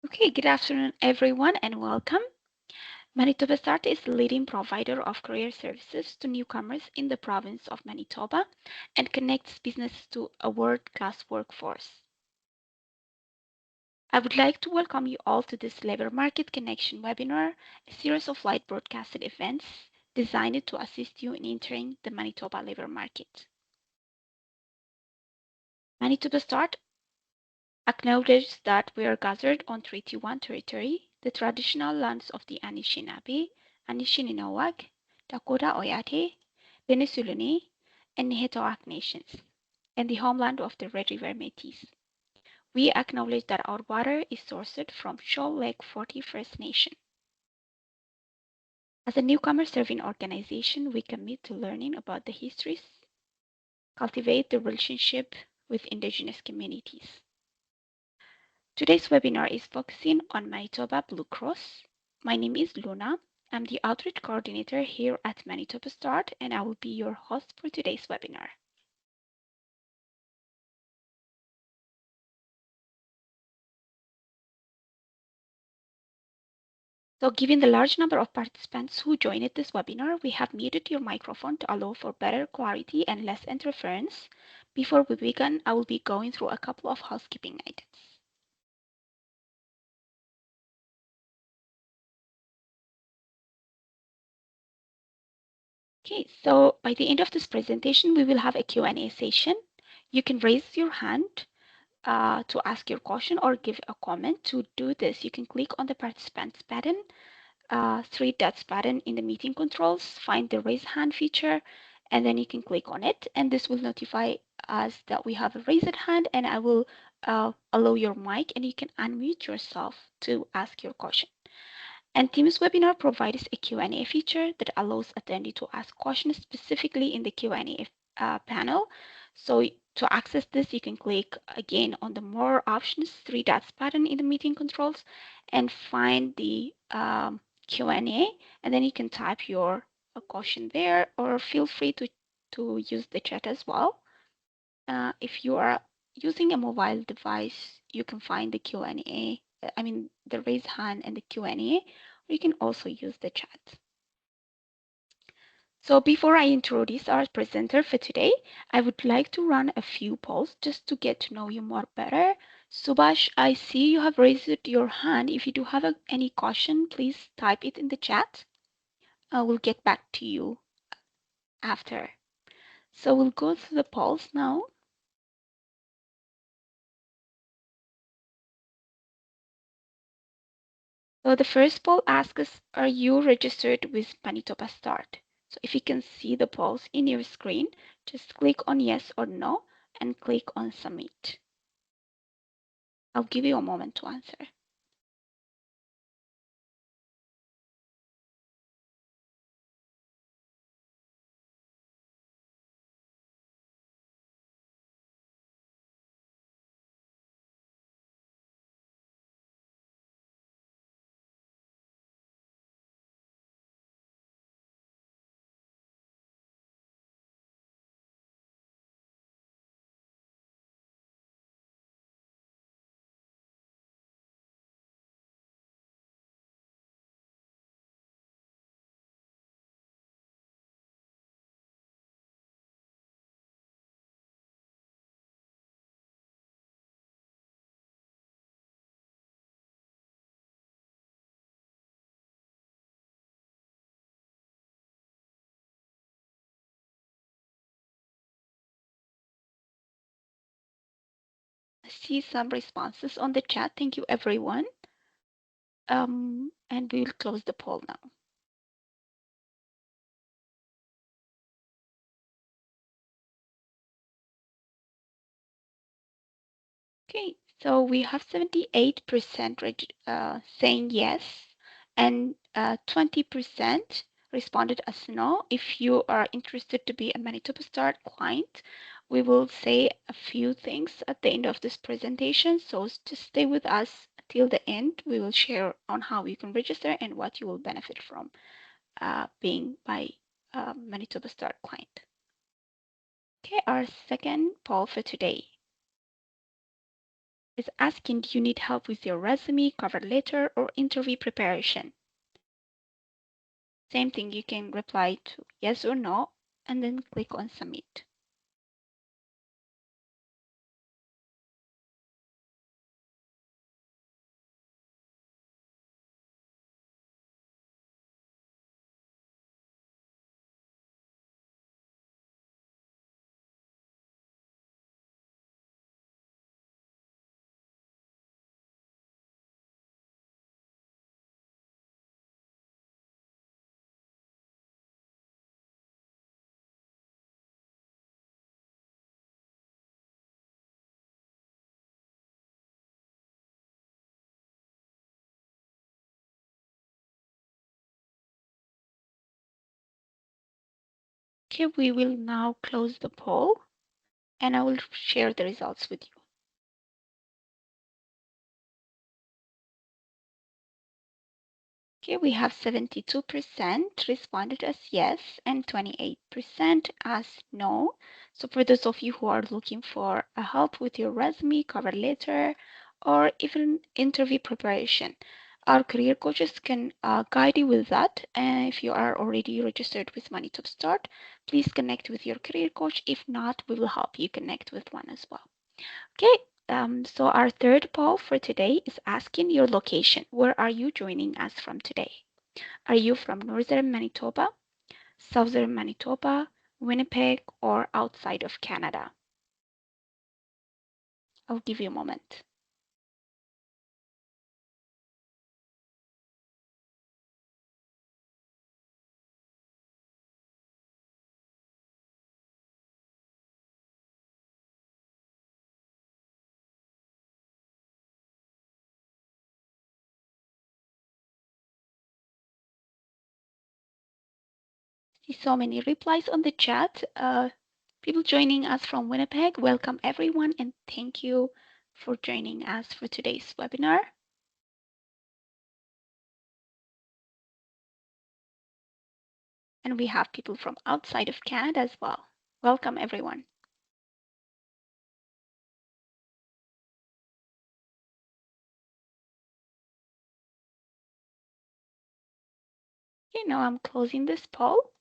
Okay, good afternoon, everyone, and welcome. Manitoba Start is the leading provider of career services to newcomers in the province of Manitoba and connects businesses to a world-class workforce. I would like to welcome you all to this Labor Market Connection webinar, a series of live broadcasted events designed to assist you in entering the Manitoba labor market. Manitoba Start acknowledges that we are gathered on Treaty 1 territory, the traditional lands of the Anishinaabe, Anishinaabe, Dakota Oyate, Peninsula, and Nihilwak nations, and the homeland of the Red River Métis. We acknowledge that our water is sourced from Shoal Lake 40 First Nation. As a newcomer serving organization, we commit to learning about the histories, cultivate the relationship with Indigenous communities. Today's webinar is focusing on Manitoba Blue Cross. My name is Luna. I'm the outreach coordinator here at Manitoba Start, and I will be your host for today's webinar. So given the large number of participants who joined this webinar, we have muted your microphone to allow for better clarity and less interference. Before we begin, I will be going through a couple of housekeeping items. Okay, so by the end of this presentation, we will have a Q&A session. You can raise your hand to ask your question or give a comment. To do this, you can click on the participants button, three dots button in the meeting controls, find the raise hand feature, and then you can click on it. And this will notify us that we have a raised hand, and I will allow your mic and you can unmute yourself to ask your question. And Teams webinar provides a Q&A feature that allows attendees to ask questions specifically in the Q&A panel. So to access this, you can click again on the More Options, three dots button in the meeting controls, and find the Q&A, and then you can type your question there, or feel free to use the chat as well. If you are using a mobile device, you can find the Q&A, the raise hand and the Q&A, or you can also use the chat. So before I introduce our presenter for today, I would like to run a few polls just to get to know you more better. Subash, I see you have raised your hand. If you do have any question, please type it in the chat. I will get back to you after. So we'll go through the polls now. So the first poll asks us, are you registered with Manitoba Start? So if you can see the polls in your screen, just click on yes or no and click on submit. I'll give you a moment to answer. I see some responses on the chat. Thank you, everyone. And we will close the poll now. Okay, so we have 78% saying yes, and 20% responded as no. If you are interested to be a Manitoba Start client, we will say a few things at the end of this presentation. So just stay with us till the end. We will share on how you can register and what you will benefit from being by Manitoba Start client. Okay, our second poll for today. It's asking, do you need help with your resume, cover letter, or interview preparation? Same thing, you can reply to yes or no, and then click on submit. Okay, we will now close the poll and I will share the results with you. Okay, we have 72% responded as yes and 28% as no. So for those of you who are looking for a help with your resume, cover letter, or even interview preparation, our career coaches can guide you with that. And if you are already registered with Manitoba Start, please connect with your career coach. If not, we will help you connect with one as well. Okay, so our third poll for today is asking your location. Where are you joining us from today? Are you from northern Manitoba, southern Manitoba, Winnipeg, or outside of Canada? I'll give you a moment. See so many replies on the chat. People joining us from Winnipeg, welcome everyone, and thank you for joining us for today's webinar. And we have people from outside of Canada as well. Welcome everyone. Okay, now I'm closing this poll.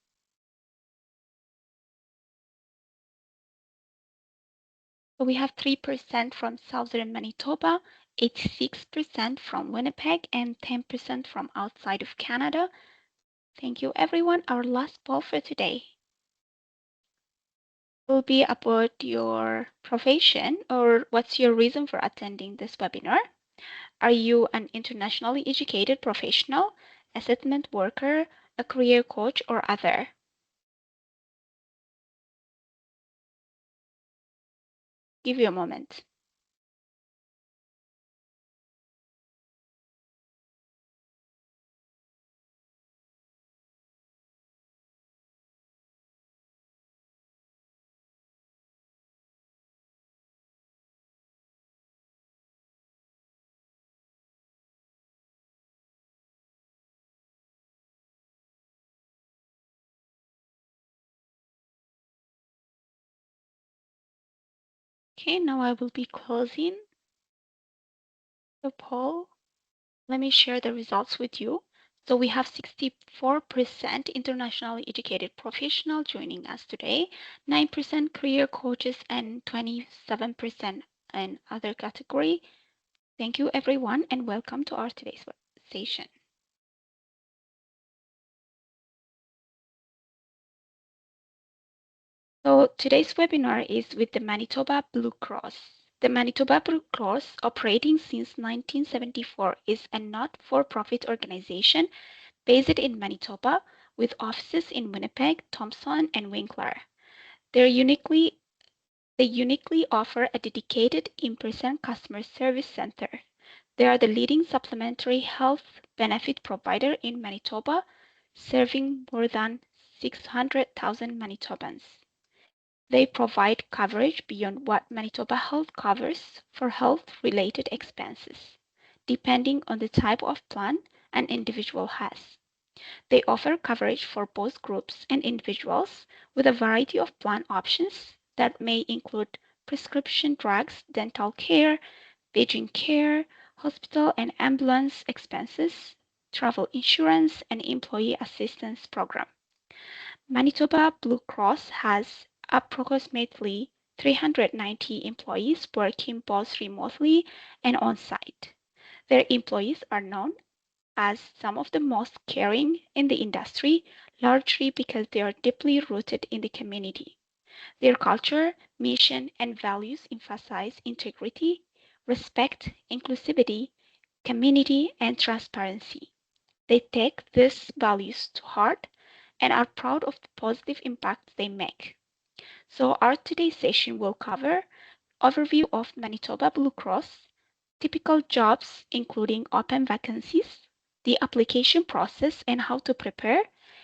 So we have 3% from southern Manitoba, 86% from Winnipeg, and 10% from outside of Canada. Thank you, everyone. Our last poll for today will be about your profession, or what's your reason for attending this webinar. Are you an internationally educated professional, a settlement worker, a career coach, or other? Give you a moment. Okay, now I will be closing the poll. Let me share the results with you. So we have 64% internationally educated professional joining us today, 9% career coaches, and 27% in other category. Thank you everyone and welcome to our today's session. So today's webinar is with the Manitoba Blue Cross. The Manitoba Blue Cross, operating since 1974, is a not-for-profit organization based in Manitoba with offices in Winnipeg, Thompson, and Winkler. They uniquely offer a dedicated in-person customer service center. They are the leading supplementary health benefit provider in Manitoba, serving more than 600,000 Manitobans. They provide coverage beyond what Manitoba Health covers for health-related expenses, depending on the type of plan an individual has. They offer coverage for both groups and individuals with a variety of plan options that may include prescription drugs, dental care, vision care, hospital and ambulance expenses, travel insurance, and employee assistance program. Manitoba Blue Cross has approximately 390 employees working both remotely and on site. Their employees are known as some of the most caring in the industry, largely because they are deeply rooted in the community. Their culture, mission, and values emphasize integrity, respect, inclusivity, community, and transparency. They take these values to heart and are proud of the positive impact they make. So our today's session will cover overview of Manitoba Blue Cross, typical jobs including open vacancies, the application process and how to prepare,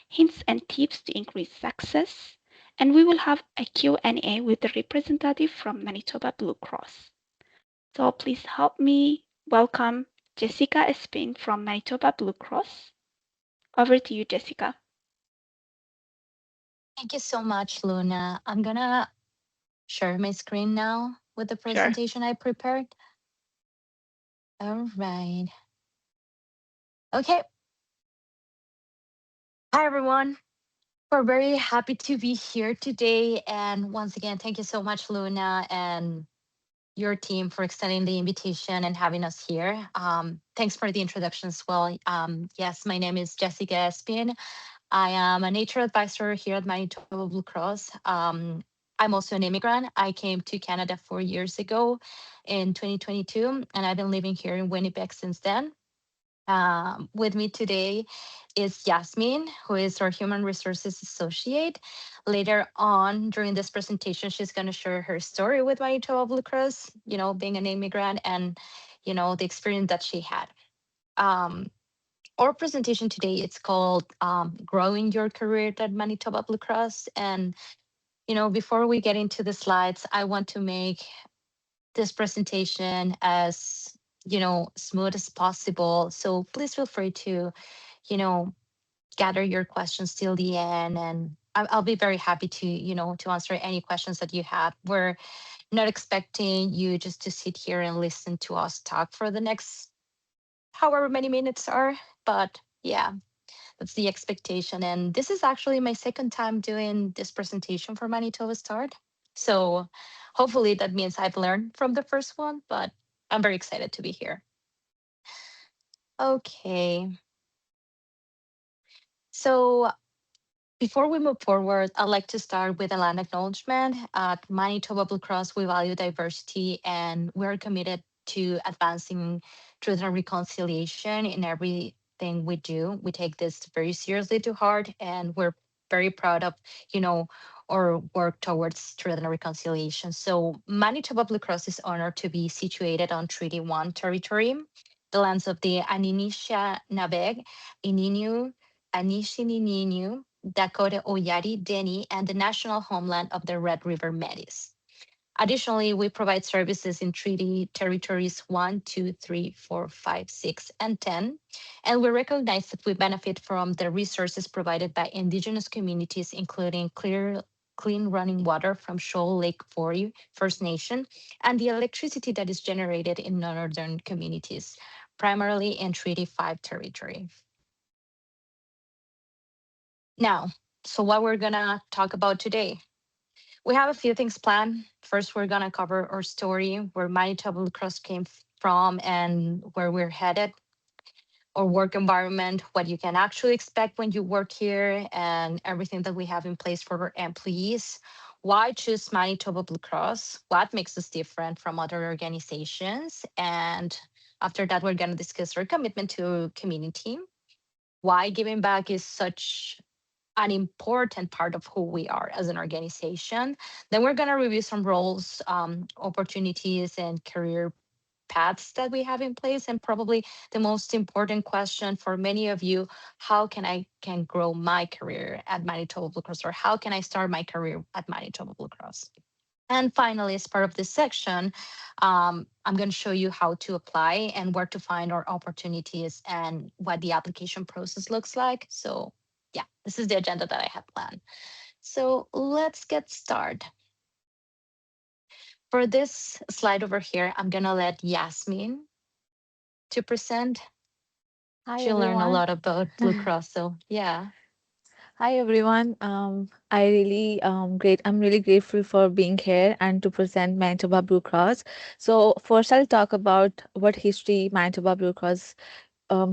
hints and tips to increase success, and we will have a Q&A with the representative from Manitoba Blue Cross. So please help me welcome Jessica Espin from Manitoba Blue Cross. Over to you, Jessica. Thank you so much, Luna. I'm gonna share my screen now with the Sure. presentation I prepared. All right. Okay. Hi, everyone. We're very happy to be here today. And once again, thank you so much, Luna, and your team for extending the invitation and having us here. Thanks for the introduction as well. Yes, my name is Jessica Espin. I am a nature advisor here at Manitoba Blue Cross. I'm also an immigrant. I came to Canada 4 years ago in 2022, and I've been living here in Winnipeg since then. With me today is Yasmin, who is our Human Resources Associate. Later on during this presentation, she's going to share her story with Manitoba Blue Cross, being an immigrant and, the experience that she had. Um, our presentation today, it's called Growing Your Career at Manitoba Blue Cross. And, before we get into the slides, I want to make this presentation as, smooth as possible. So please feel free to, you know, gather your questions till the end. And I'll be very happy to, to answer any questions that you have. We're not expecting you just to sit here and listen to us talk for the next however many minutes are. But yeah, that's the expectation. And this is actually my second time doing this presentation for Manitoba Start. So hopefully that means I've learned from the first one, but I'm very excited to be here. Okay. So before we move forward, I'd like to start with a land acknowledgement. At Manitoba Blue Cross, we value diversity and we're committed to advancing truth and reconciliation in everything we do. We take this very seriously to heart and we're very proud of, you know, our work towards truth and reconciliation. So Manitoba Blue Cross is honored to be situated on Treaty 1 territory, the lands of the Anishinaabe, Ininu, Anishinaabe, Dakota Oyari, Deni, and the national homeland of the Red River Métis. Additionally, we provide services in treaty territories 1, 2, 3, 4, 5, 6, and 10. And we recognize that we benefit from the resources provided by Indigenous communities, including clean running water from Shoal Lake Forty First Nation and the electricity that is generated in northern communities, primarily in Treaty 5 territory. Now, so what we're gonna talk about today. We have a few things planned. First, we're gonna cover our story, where Manitoba Blue Cross came from and where we're headed, our work environment, what you can actually expect when you work here, and everything that we have in place for our employees. Why choose Manitoba Blue Cross? What makes us different from other organizations? And after that, we're gonna discuss our commitment to community, why giving back is such an important part of who we are as an organization. Then we're going to review some roles, opportunities, and career paths that we have in place. And probably the most important question for many of you, how can grow my career at Manitoba Blue Cross, or how can I start my career at Manitoba Blue Cross? And finally, as part of this section, I'm going to show you how to apply and where to find our opportunities and what the application process looks like. So yeah, this is the agenda that I had planned. So let's get started. For this slide over here, I'm gonna let Yasmin to present. Hi She learned a everyone. lot about Blue Cross, so yeah. Hi everyone. I'm really grateful for being here and to present Manitoba Blue Cross. So first I'll talk about what history Manitoba Blue Cross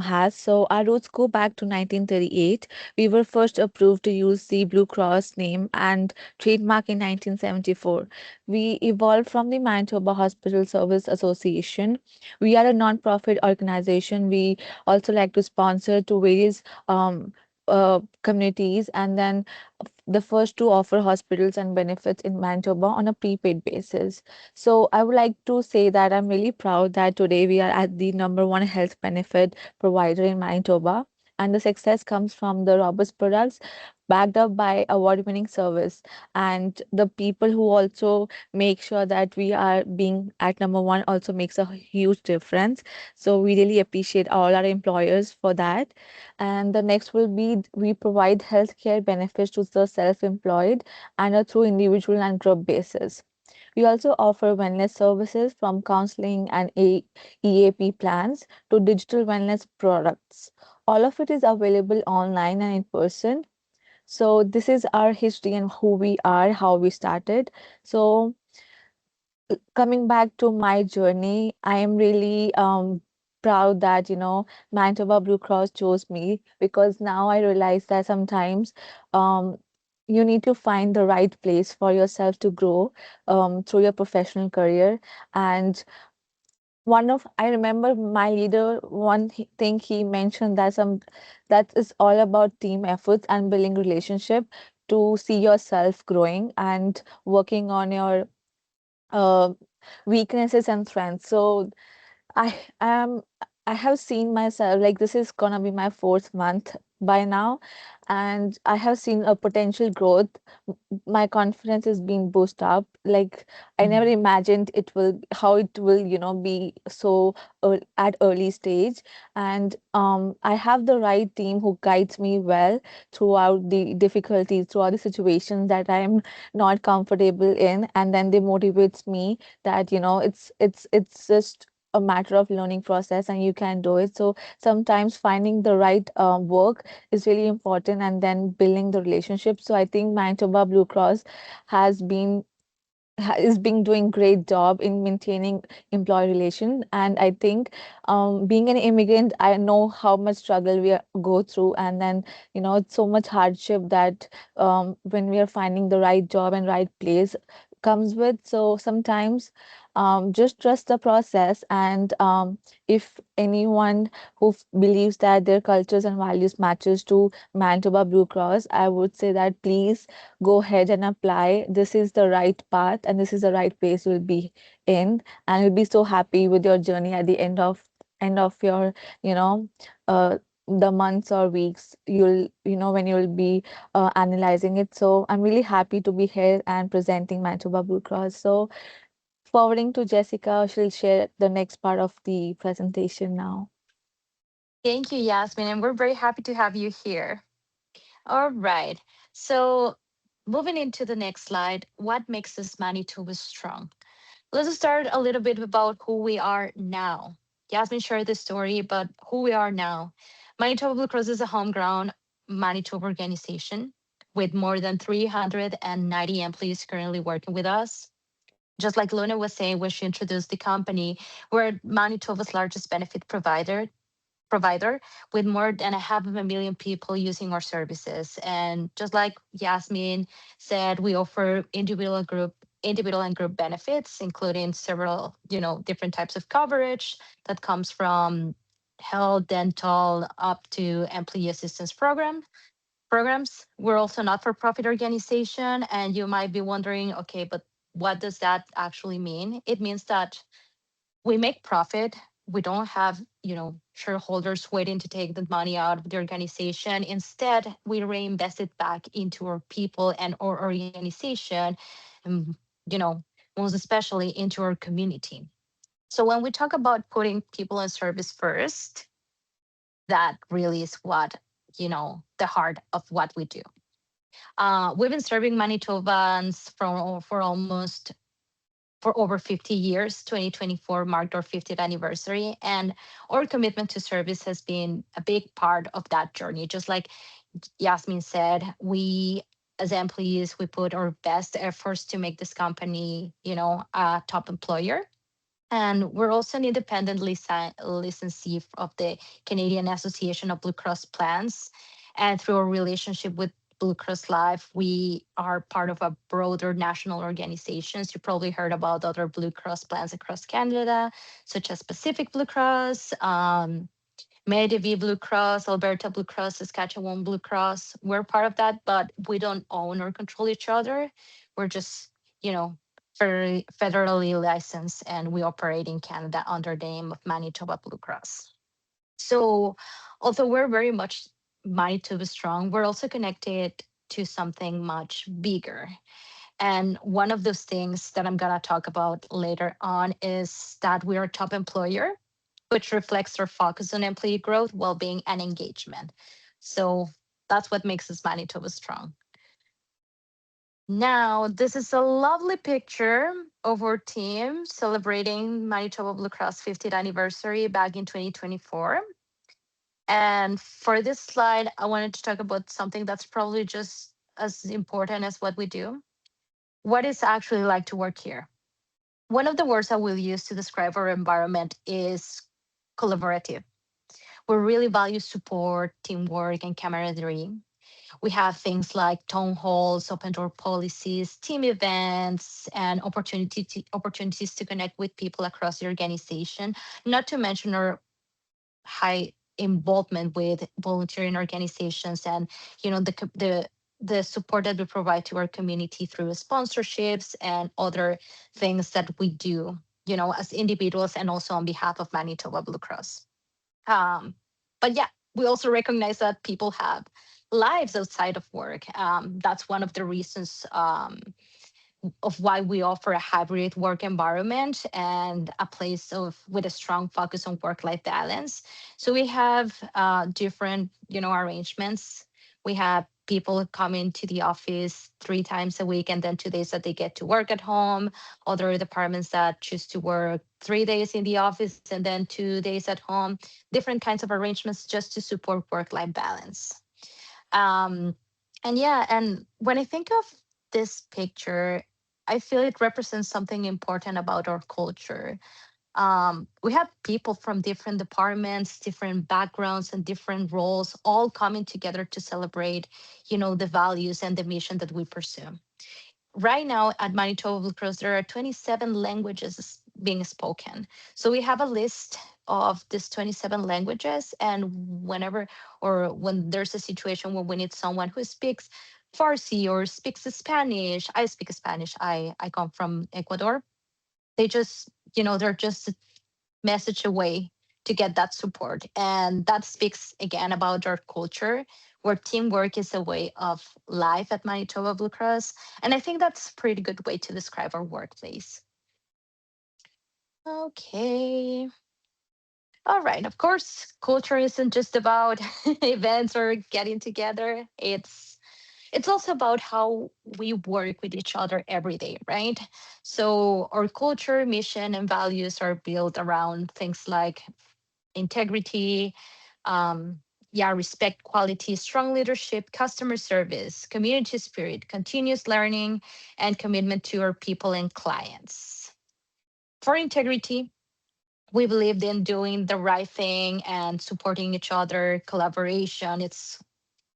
has. So our roots go back to 1938. We were first approved to use the Blue Cross name and trademark in 1974. We evolved from the Manitoba Hospital Service Association. We are a non-profit organization. We also like to sponsor to various communities, and then the first to offer hospitals and benefits in Manitoba on a prepaid basis. So I would like to say that I'm really proud that today we are at the number one health benefit provider in Manitoba. And the success comes from the robust products backed up by award winning service and the people who also make sure that we are being at number one also makes a huge difference. So we really appreciate all our employers for that. And the next will be we provide healthcare benefits to the self employed and through individual and group basis. We also offer wellness services from counseling and EAP plans to digital wellness products. All of it is available online and in person. So, this is our history and who we are, how we started. So, coming back to my journey, I am really proud that Manitoba Blue Cross chose me because now I realize that sometimes um, you need to find the right place for yourself to grow through your professional career. And I remember my leader thing he mentioned that is all about team efforts and building relationship to see yourself growing and working on your uh, weaknesses and strengths. So I am I have seen myself like this is gonna be my fourth month by now, and I have seen a potential growth. My confidence is being boosted up. Like I never Mhm. imagined it will how it will be so at early stage, and I have the right team who guides me well throughout the difficulties, throughout the situations that I'm not comfortable in, and then they motivates me that it's just a matter of learning process and you can do it. So sometimes finding the right work is really important and then building the relationship. So I think Manitoba Blue Cross has been is being doing great job in maintaining employee relation. And I think being an immigrant, I know how much struggle go through, and then it's so much hardship that when we are finding the right job and right place comes with. So sometimes just trust the process, and if anyone who believes that their cultures and values matches to Manitoba Blue Cross, I would say that please go ahead and apply. This is the right path and this is the right place you'll be in, and you'll be so happy with your journey at the end of your you know uh the months or weeks when you'll be analyzing it. So I'm really happy to be here and presenting Manitoba Blue Cross. So forwarding to Jessica, she'll share the next part of the presentation now. Thank you, Yasmin, and we're very happy to have you here. All right. So, moving into the next slide, what makes us Manitoba strong? Let's start a little bit about who we are now. Yasmin shared the story, but who we are now. Manitoba Blue Cross is a homegrown Manitoba organization with more than 390 employees currently working with us. Just like Luna was saying when she introduced the company, we're Manitoba's largest benefit provider with more than a half of a million people using our services. And just like Yasmin said, we offer individual and group benefits, including several, different types of coverage that comes from health, dental, up to employee assistance programs. We're also not-for-profit organization, and you might be wondering, okay, but what does that actually mean? It means that we make profit. We don't have, shareholders waiting to take the money out of the organization. Instead, we reinvest it back into our people and our organization, and, you know, most especially into our community. So when we talk about putting people and service first, that really is what, the heart of what we do. We've been serving Manitobans for almost for over 50 years. 2024 marked our 50th anniversary, and our commitment to service has been a big part of that journey. Just like Yasmin said, we as employees, we put our best efforts to make this company, a top employer. And we're also an independent licensee of the Canadian Association of Blue Cross Plans. And through our relationship with Blue Cross Life, we are part of a broader national organizations. You probably heard about other Blue Cross plans across Canada, such as Pacific Blue Cross, Medivie Blue Cross, Alberta Blue Cross, Saskatchewan Blue Cross. We're part of that, but we don't own or control each other. We're just, you know, federally licensed, and we operate in Canada under the name of Manitoba Blue Cross. So, although we're very much Manitoba strong, we're also connected to something much bigger. And one of those things that I'm going to talk about later on is that we're a top employer, which reflects our focus on employee growth, well being, and engagement. So that's what makes us Manitoba strong. Now, this is a lovely picture of our team celebrating Manitoba Blue Cross 50th anniversary back in 2024. And for this slide, I wanted to talk about something that's probably just as important as what we do. What is actually like to work here? One of the words that we'll use to describe our environment is collaborative. We really value support, teamwork, and camaraderie. We have things like town halls, open door policies, team events, and opportunities to connect with people across the organization, not to mention our high involvement with volunteering organizations and the support that we provide to our community through sponsorships and other things that we do, as individuals and also on behalf of Manitoba Blue Cross. But yeah, we also recognize that people have lives outside of work. That's one of the reasons of why we offer a hybrid work environment and a place of with a strong focus on work-life balance. So we have different, arrangements. We have people coming to the office 3 times a week and then 2 days that they get to work at home. Other departments that choose to work 3 days in the office and then 2 days at home. Different kinds of arrangements just to support work-life balance. Um, and yeah, and when I think of this picture, I feel it represents something important about our culture. We have people from different departments, different backgrounds, and different roles all coming together to celebrate, the values and the mission that we pursue. Right now at Manitoba Blue Cross, there are 27 languages being spoken. So we have a list of these 27 languages, and whenever or when there's a situation where we need someone who speaks Farsi or speaks Spanish, I speak Spanish. I come from Ecuador. They just, they're just a message away to get that support. And that speaks again about our culture, where teamwork is a way of life at Manitoba Blue Cross. And I think that's a pretty good way to describe our workplace. Okay. All right. Of course, culture isn't just about events or getting together. It's also about how we work with each other every day, right? So our culture, mission, and values are built around things like integrity, um, yeah, respect, quality, strong leadership, customer service, community spirit, continuous learning, and commitment to our people and clients. For integrity, we believed in doing the right thing and supporting each other, collaboration. It's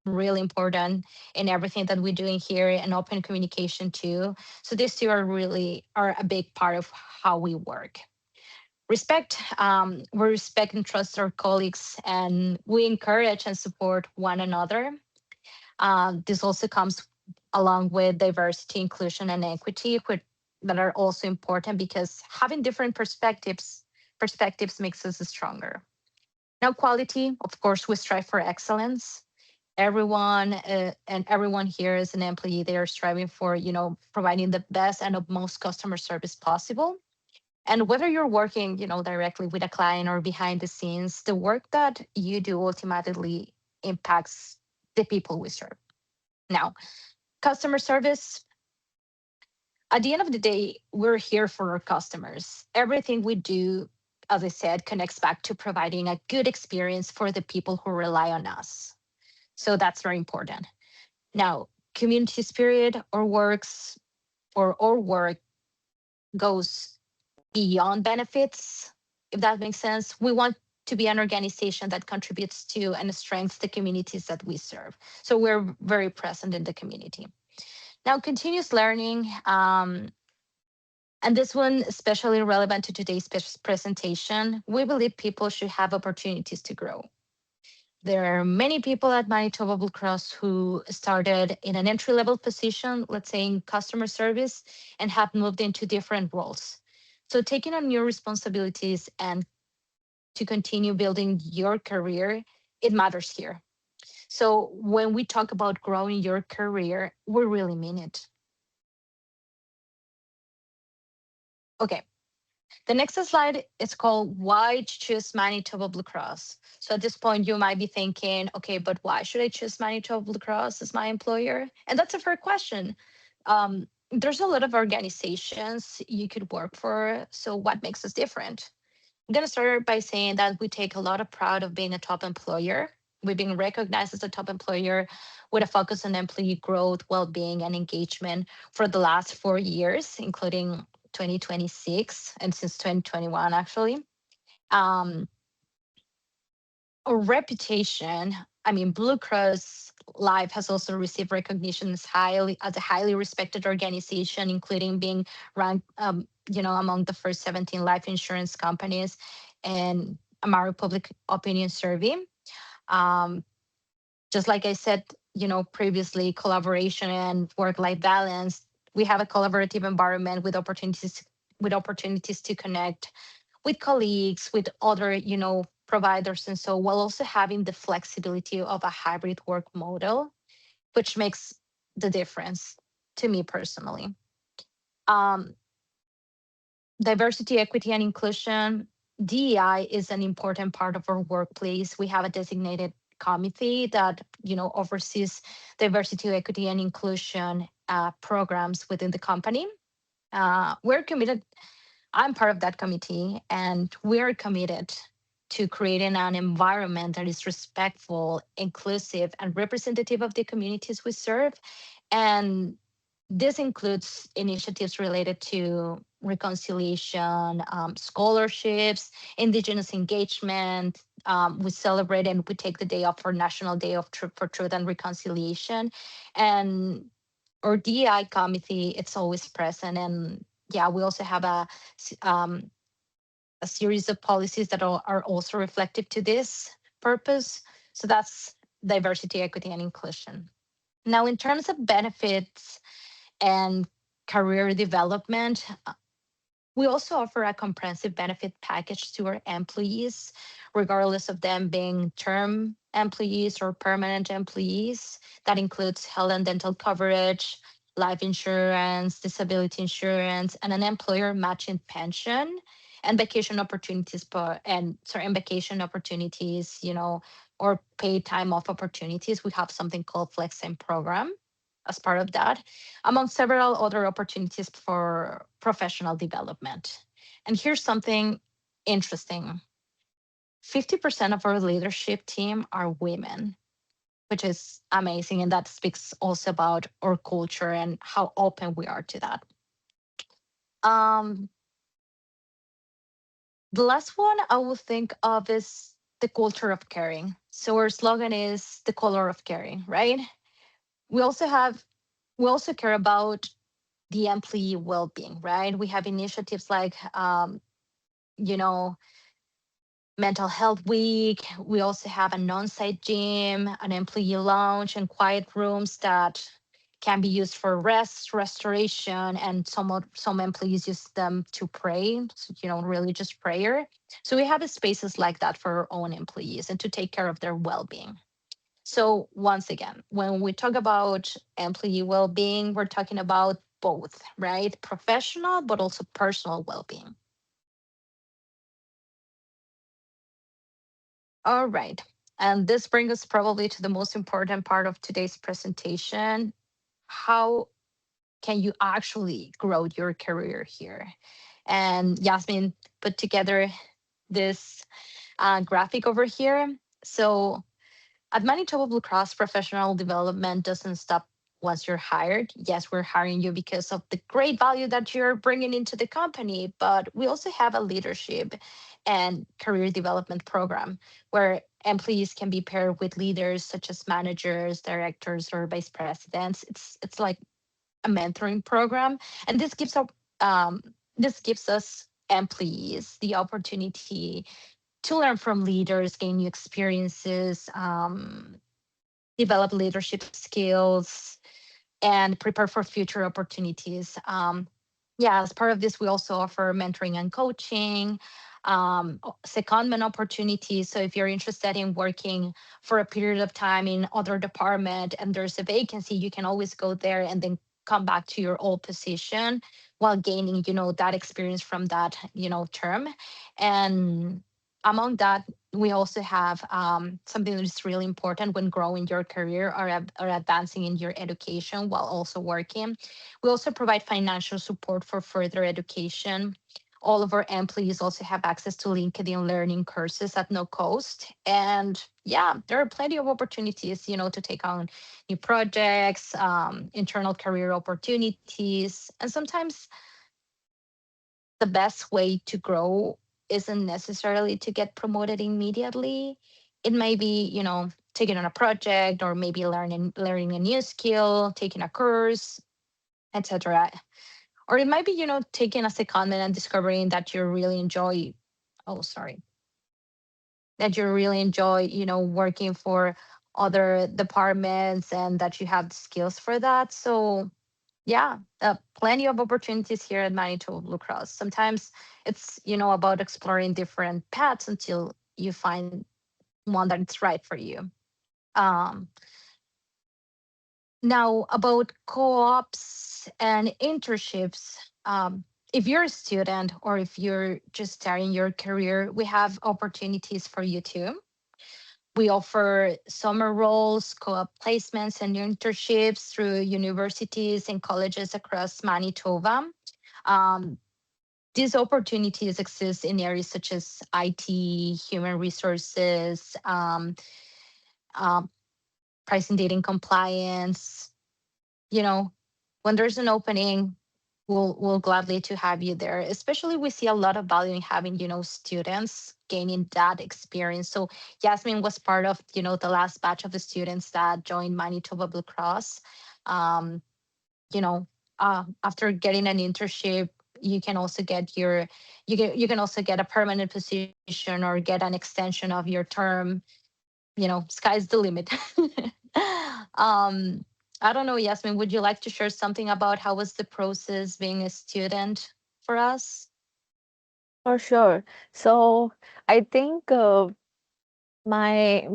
really important in everything that we're doing here, and open communication too. So these two are a big part of how we work. Respect, we respect and trust our colleagues, and we encourage and support one another. This also comes along with diversity, inclusion, and equity, that are also important because having different perspectives makes us stronger. Now, quality, of course, we strive for excellence. Everyone here is an employee. They are striving for, providing the best and most customer service possible. And whether you're working, directly with a client or behind the scenes, the work that you do ultimately impacts the people we serve. Now, customer service, At the end of the day, we're here for our customers. Everything we do, as I said, connects back to providing a good experience for the people who rely on us. So that's very important. Now, community spirit or works or work goes beyond benefits, if that makes sense. We want to be an organization that contributes to and strengthens the communities that we serve. So we're very present in the community. Now, continuous learning, and this one especially relevant to today's presentation. We believe people should have opportunities to grow. There are many people at Manitoba Blue Cross who started in an entry level position, let's say in customer service, and have moved into different roles. So, taking on new responsibilities and to continue building your career, it matters here. So, when we talk about growing your career, we really mean it. Okay, the next slide is called Why Choose Manitoba Blue Cross. So at this point, you might be thinking, okay, but why should I choose Manitoba Blue Cross as my employer? And that's a fair question. There's a lot of organizations you could work for. So what makes us different? I'm going to start by saying that we take a lot of pride of being a top employer. We've been recognized as a top employer with a focus on employee growth, well-being, and engagement for the last 4 years, including 2026 and since 2021, actually. Um, our reputation, I mean, Blue Cross Life has also received recognition as a highly respected organization, including being ranked, among the first 17 life insurance companies and Amaro Public Opinion Survey. Um, just like I said, previously, collaboration and work-life balance. We have a collaborative environment with opportunities to connect with colleagues, with other, providers, and so while also having the flexibility of a hybrid work model, which makes the difference to me personally. Um, Diversity, equity, and inclusion. DEI is an important part of our workplace. We have a designated committee that oversees diversity, equity, and inclusion programs within the company. We're committed. I'm part of that committee, and we're committed to creating an environment that is respectful, inclusive, and representative of the communities we serve. And this includes initiatives related to reconciliation, scholarships, Indigenous engagement. We celebrate and we take the day off for National Day of for Truth and Reconciliation. And our DEI committee, it's always present. And yeah, we also have a series of policies that are also reflective to this purpose. So that's diversity, equity, and inclusion. Now, in terms of benefits and career development, we also offer a comprehensive benefit package to our employees, regardless of them being term employees or permanent employees. That includes health and dental coverage, life insurance, disability insurance, and an employer matching pension and vacation opportunities and vacation opportunities, or paid time off opportunities. We have something called Flexing program as part of that, among several other opportunities for professional development. And here's something interesting: 50% of our leadership team are women, which is amazing. And that speaks also about our culture and how open we are to that. Um, the last one I will think of is the culture of caring. So our slogan is the color of caring, right? We also have we also care about the employee well-being, right? We have initiatives like you know mental health week. We also have an on-site gym, an employee lounge, and quiet rooms that can be used for rest, restoration, and some employees use them to pray, so, religious prayer. So we have spaces like that for our own employees and to take care of their well-being. So once again, when we talk about employee well-being, we're talking about both, right? Professional, but also personal well-being. All right. And this brings us probably to the most important part of today's presentation. How can you actually grow your career here? And Yasmin put together this graphic over here. So at Manitoba Blue Cross, professional development doesn't stop once you're hired. Yes, we're hiring you because of the great value that you're bringing into the company, but we also have a leadership and career development program where employees can be paired with leaders such as managers, directors, or vice presidents. It's like a mentoring program, and um, this gives us employees the opportunity to learn from leaders, gain new experiences, develop leadership skills, and prepare for future opportunities. Yeah, as part of this, we also offer mentoring and coaching, secondment opportunities. So if you're interested in working for a period of time in other department and there's a vacancy, you can always go there and then come back to your old position while gaining, that experience from that, term. And among that, we also have something that is really important when growing your career or advancing in your education while also working. We also provide financial support for further education. All of our employees also have access to LinkedIn learning courses at no cost. And yeah, there are plenty of opportunities, to take on new projects, internal career opportunities. And sometimes the best way to grow isn't necessarily to get promoted immediately. It may be, taking on a project or maybe learning a new skill, taking a course, etc. Or it might be, taking a secondment and discovering that you really enjoy, oh, sorry, that you really enjoy, working for other departments and that you have the skills for that. So yeah, plenty of opportunities here at Manitoba Blue Cross. Sometimes it's, about exploring different paths until you find one that's right for you. Um, Now, about co-ops and internships, if you're a student or if you're just starting your career, we have opportunities for you too. We offer summer roles, co-op placements, and internships through universities and colleges across Manitoba. Um, these opportunities exist in areas such as IT, human resources, um, pricing, data, compliance. You know, when there's an opening, we'll gladly to have you there. Especially, we see a lot of value in having, students gaining that experience. So Yasmin was part of, the last batch of the students that joined Manitoba Blue Cross. Um, you know, After getting an internship, you can also get you can also get a permanent position or get an extension of your term. Sky's the limit. um I don't know, Yasmin, would you like to share something about how was the process being a student for us? For sure. So I think my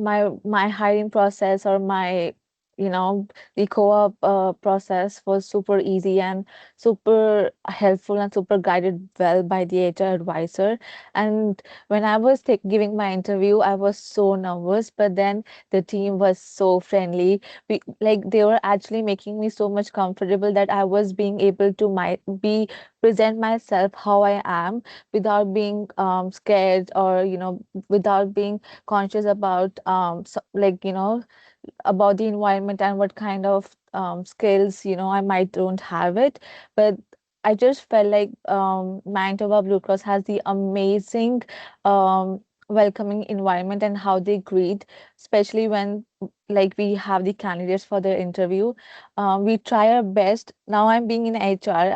hiring process or my the co-op process was super easy and super helpful and super guided well by the HR advisor. And when I was giving my interview, I was so nervous, but then the team was so friendly. They were actually making me so much comfortable that I was being able to be present myself how I am without being scared, or without being conscious about about the environment and what kind of skills I might don't have it. But I just felt like Manitoba Blue Cross has the amazing welcoming environment, and how they greet, especially when we have the candidates for their interview. We try our best. Now I'm being in HR.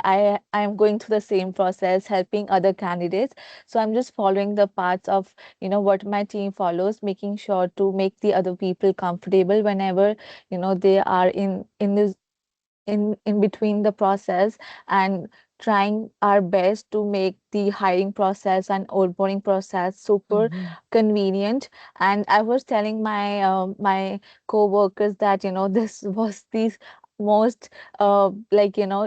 I'm going through the same process, helping other candidates. So I'm just following the paths of what my team follows, making sure to make the other people comfortable whenever they are in between the process, and trying our best to make the hiring process and onboarding process super Mhm. convenient. And I was telling my co-workers that this was the most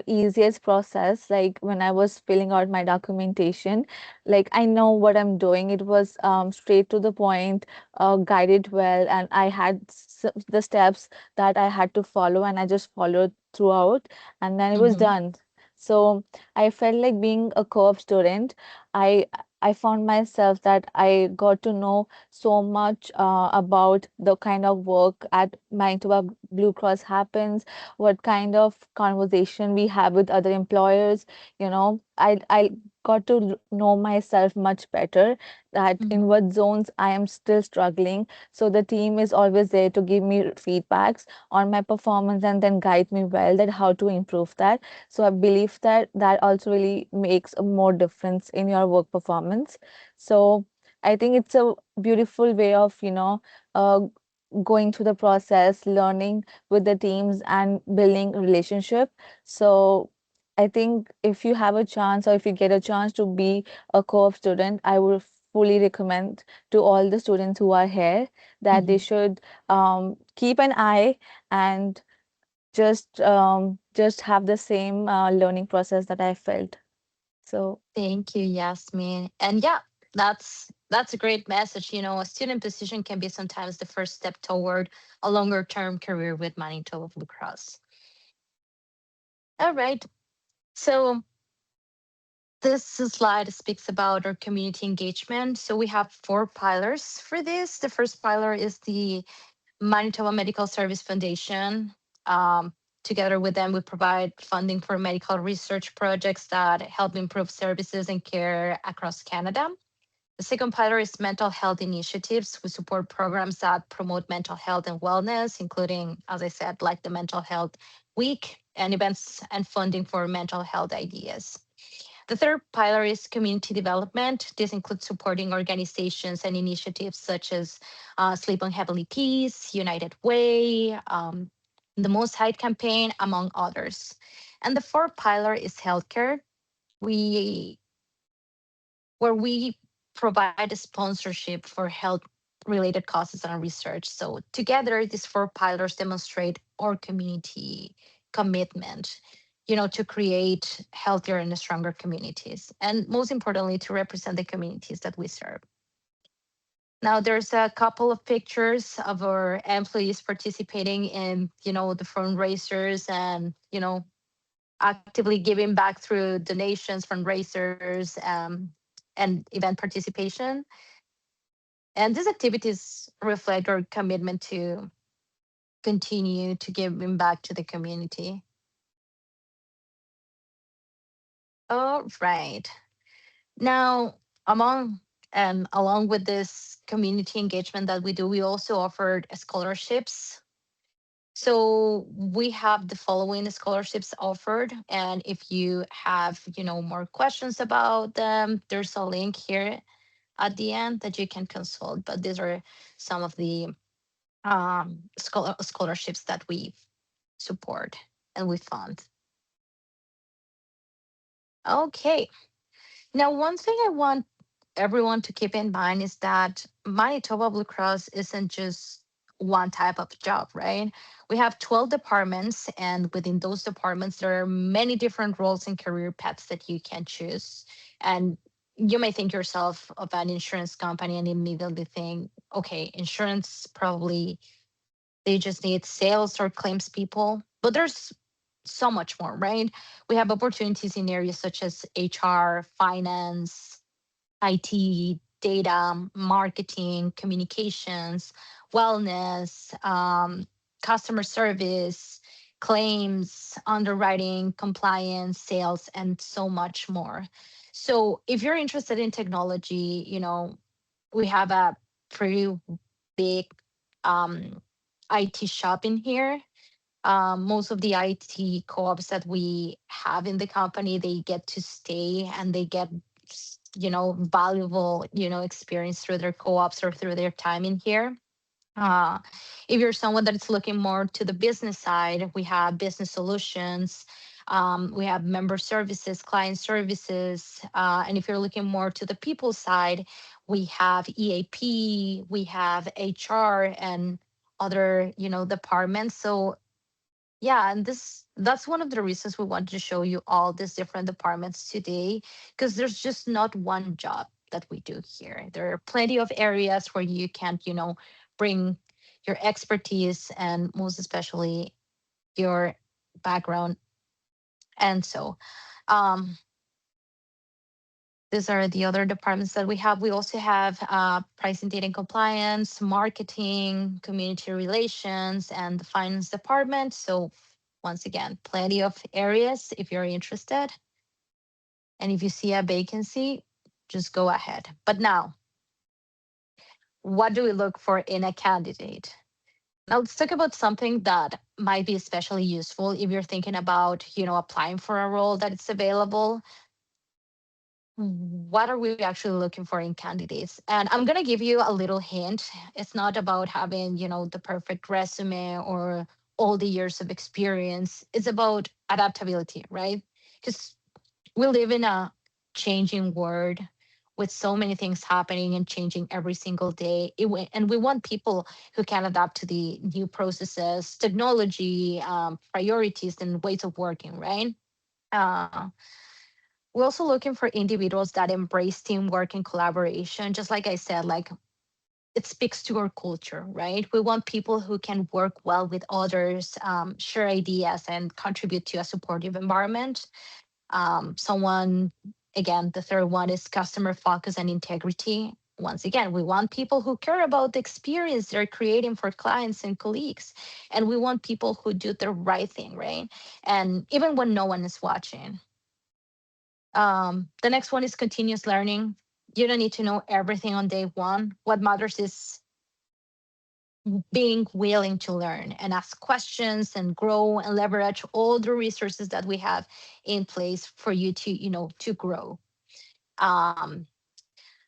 easiest process. Like when I was filling out my documentation, like I know what I'm doing. It was straight to the point, guided well, and I had the steps that I had to follow, and I just followed throughout, and then it was Hmm. done. So I felt like being a co-op student, I I found myself that I got to know so much about the kind of work at Manitoba Blue Cross happens, what kind of conversation we have with other employers. I got to know myself much better, that in Hmm. what zones I am still struggling. So the team is always there to give me feedbacks on my performance and then guide me well that how to improve that. So I believe that that also really makes a more difference in your work performance. So I think it's a beautiful way of uh, going through the process, learning with the teams and building relationship. So I think if you have a chance, or if you get a chance to be a co-op student, I would fully recommend to all the students who are here that they Hmm. should keep an eye and just have the same learning process that I felt. So Thank you, Yasmin. And yeah, that's a great message. A student position can be sometimes the first step toward a longer term career with Manitoba Blue Cross. All right. So this slide speaks about our community engagement. So we have four pillars for this. The first pillar is the Manitoba Medical Service Foundation. Um, Together with them, we provide funding for medical research projects that help improve services and care across Canada. The second pillar is mental health initiatives. We support programs that promote mental health and wellness, including, as I said, like the Mental Health Week and events and funding for mental health ideas. The third pillar is community development. This includes supporting organizations and initiatives such as Sleep on Heavenly Peace, United Way, the Most High campaign, among others. And the fourth pillar is healthcare. We where we provide a sponsorship for health related causes and research. So together, these four pillars demonstrate our community commitment, to create healthier and stronger communities, and most importantly, to represent the communities that we serve. Now, there's a couple of pictures of our employees participating in, the fundraisers and, actively giving back through donations, fundraisers, and event participation. And these activities reflect our commitment to continue to giving back to the community. All right. Now, among and along with this community engagement that we do, we also offered scholarships. So we have the following scholarships offered, and if you have, more questions about them, there's a link here at the end that you can consult. But these are some of the scholarships that we support and we fund. Okay. Now, one thing I want everyone to keep in mind is that Manitoba Blue Cross isn't just one type of job, right? We have 12 departments, and within those departments, there are many different roles and career paths that you can choose. And you may think yourself of an insurance company and immediately think, okay, insurance probably they just need sales or claims people. But there's so much more, right? We have opportunities in areas such as HR, finance, IT, data, marketing, communications, wellness, customer service, claims, underwriting, compliance, sales, and so much more. So if you're interested in technology, we have a pretty big um, IT shop in here. Most of the IT co-ops that we have in the company, they get to stay and they get valuable experience through their co-ops or through their time in here. uh, if you're someone that's looking more to the business side, we have business solutions, we have member services, client services, and if you're looking more to the people side, we have EAP, we have HR, and other departments. So yeah, and that's one of the reasons we wanted to show you all these different departments today, because there's just not one job that we do here. There are plenty of areas where you can, bring your expertise and most especially your background. And so um, these are the other departments that we have. We also have pricing, data and compliance, marketing, community relations, and the finance department. So once again, plenty of areas if you're interested. And if you see a vacancy, just go ahead. But now, what do we look for in a candidate? Now let's talk about something that might be especially useful if you're thinking about, applying for a role that is available. What are we actually looking for in candidates? And I'm going to give you a little hint. It's not about having, the perfect resume or all the years of experience. It's about adaptability, right? Because we live in a changing world with so many things happening and changing every single day. And we want people who can adapt to the new processes, technology, priorities, and ways of working, right? Uh, we're also looking for individuals that embrace teamwork and collaboration. Just like I said, like it speaks to our culture, right? We want people who can work well with others, share ideas, and contribute to a supportive environment. Someone, again, the third one is customer focus and integrity. Once again, we want people who care about the experience they're creating for clients and colleagues. And we want people who do the right thing, right? And even when no one is watching. The next one is continuous learning. You don't need to know everything on day one. What matters is being willing to learn and ask questions and grow and leverage all the resources that we have in place for you to, to grow. Um,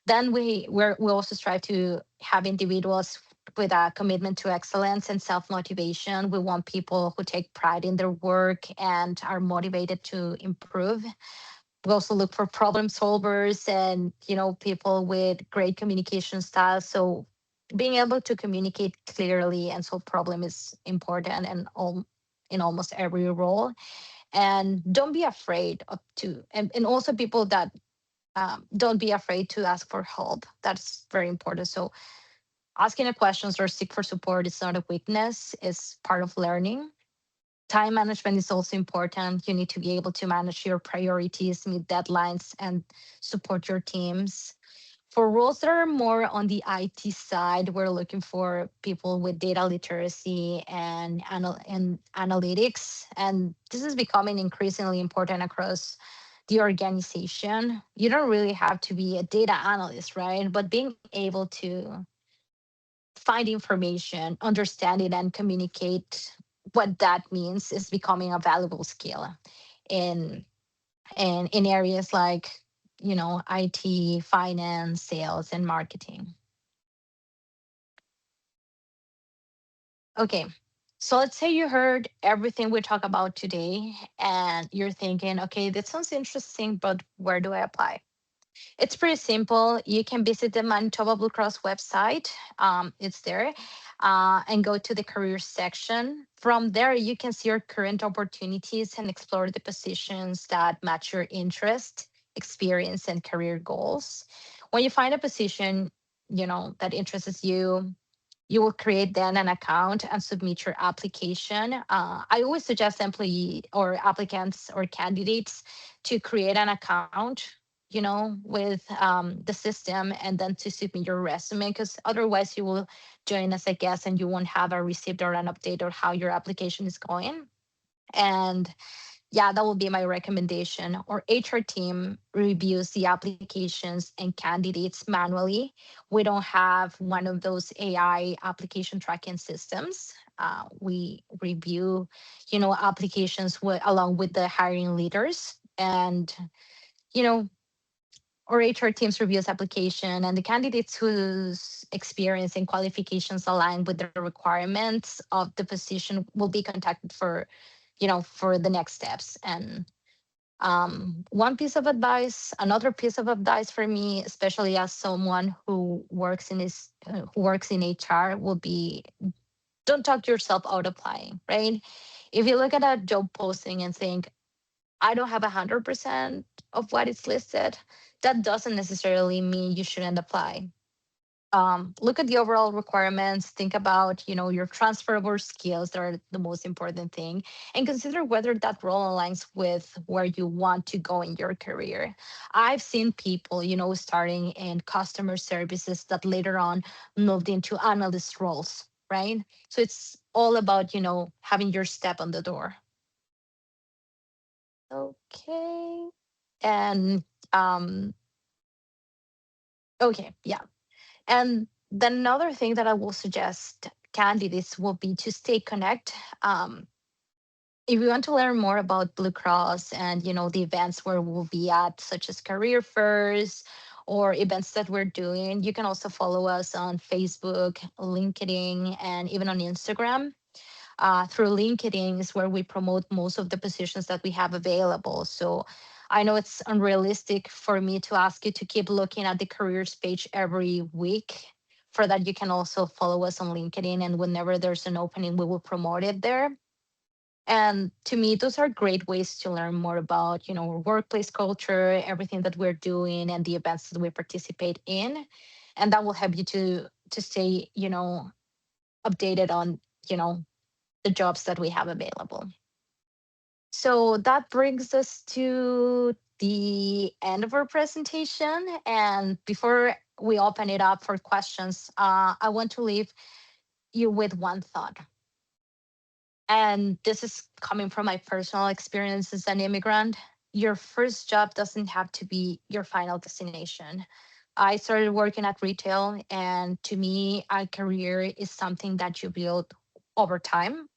then we also strive to have individuals with a commitment to excellence and self-motivation. We want people who take pride in their work and are motivated to improve. We also look for problem solvers and, people with great communication styles. So being able to communicate clearly and solve problem is important and all in almost every role. And don't be afraid and also people that don't be afraid to ask for help. That's very important. So asking a questions or seek for support is not a weakness, it's part of learning. Time management is also important. You need to be able to manage your priorities, meet deadlines, and support your teams. For roles that are more on the IT side, we're looking for people with data literacy and analytics. And this is becoming increasingly important across the organization. You don't really have to be a data analyst, right? But being able to find information, understand it, and communicate what that means is becoming a valuable skill in in areas like IT, finance, sales, and marketing. Okay, so let's say you heard everything we talk about today, and you're thinking, okay, that sounds interesting, but where do I apply? It's pretty simple. You can visit the Manitoba Blue Cross website. It's there. And go to the career section. From there, you can see your current opportunities and explore the positions that match your interest, experience, and career goals. When you find a position, that interests you, you will create then an account and submit your application. I always suggest employee or applicants or candidates to create an account, with the system and then to submit your resume because otherwise you will join as a guest and you won't have a receipt or an update or how your application is going. And yeah, that will be my recommendation. Our HR team reviews the applications and candidates manually. We don't have one of those AI application tracking systems. We review, applications along with the hiring leaders, and you know, our HR teams reviews application and the candidates whose experience and qualifications align with the requirements of the position will be contacted for the next steps. And one piece of advice, another piece of advice for me, especially as someone who works in HR, will be don't talk yourself out applying, right? If you look at a job posting and think, I don't have 100% of what is listed, that doesn't necessarily mean you shouldn't apply. look at the overall requirements, think about your transferable skills that are the most important thing, and consider whether that role aligns with where you want to go in your career. I've seen people starting in customer services that later on moved into analyst roles, right? So it's all about having your step on the door. Okay. And um okay, yeah. And then another thing that I will suggest candidates will be to stay connect. Um, if you want to learn more about Blue Cross and the events where we'll be at, such as career fairs or events that we're doing, you can also follow us on Facebook, LinkedIn, and even on Instagram. Through LinkedIn is where we promote most of the positions that we have available. So I know it's unrealistic for me to ask you to keep looking at the careers page every week. For that, you can also follow us on LinkedIn, and whenever there's an opening, we will promote it there. And to me, those are great ways to learn more about, our workplace culture, everything that we're doing, and the events that we participate in. And that will help you to stay, updated on, you know, the jobs that we have available. So that brings us to the end of our presentation. And before we open it up for questions, I want to leave you with one thought. And this is coming from my personal experience as an immigrant. Your first job doesn't have to be your final destination. I started working at retail, and to me, a career is something that you build over time.